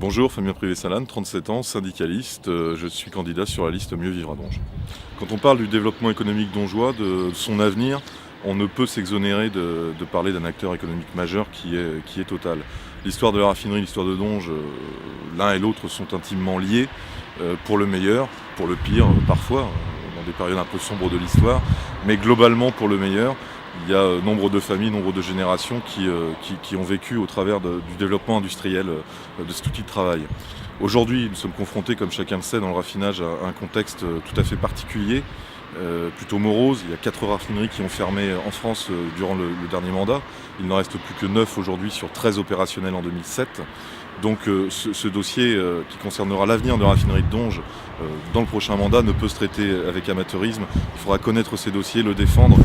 Bonjour, Fabien Privé-Salane, 37 ans, syndicaliste. Je suis candidat sur la liste Mieux vivre à Donges. Quand on parle du développement économique dongeois, de son avenir, on ne peut s'exonérer de parler d'un acteur économique majeur qui est Total. L'histoire de la raffinerie, l'histoire de Donges, l'un et l'autre sont intimement liés, pour le meilleur, pour le pire parfois, dans des périodes un peu sombres de l'histoire, mais globalement pour le meilleur. Il y a nombre de familles, nombre de générations qui ont vécu au travers du développement industriel de cet outil de travail. Aujourd'hui, nous sommes confrontés, comme chacun le sait, dans le raffinage à un contexte tout à fait particulier, plutôt morose. Il y a 4 raffineries qui ont fermé en France durant le dernier mandat. Il n'en reste plus que 9 aujourd'hui sur 13 opérationnels en 2007. Donc ce dossier qui concernera l'avenir de la raffinerie de Donges dans le prochain mandat ne peut se traiter avec amateurisme. Il faudra connaître ces dossiers, le défendre.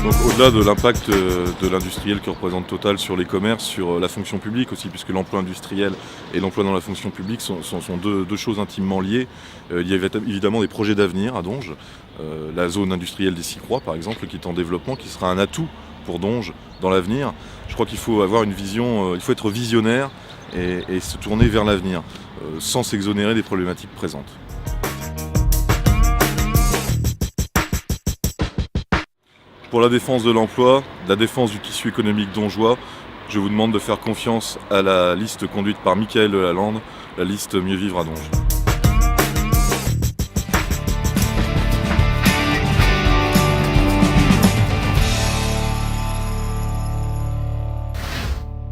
Donc au-delà de l'impact de l'industriel que représente Total sur les commerces, sur la fonction publique aussi, puisque l'emploi industriel et l'emploi dans la fonction publique sont deux choses intimement liées. Il y a évidemment des projets d'avenir à Donges. La zone industrielle des Six-Croix, par exemple, qui est en développement, qui sera un atout pour Donges dans l'avenir. Je crois qu'il faut avoir une vision, il faut être visionnaire et se tourner vers l'avenir, sans s'exonérer des problématiques présentes. Pour la défense de l'emploi, la défense du tissu économique dongeois, je vous demande de faire confiance à la liste conduite par Michaël Lalande, la liste Mieux vivre à Donges.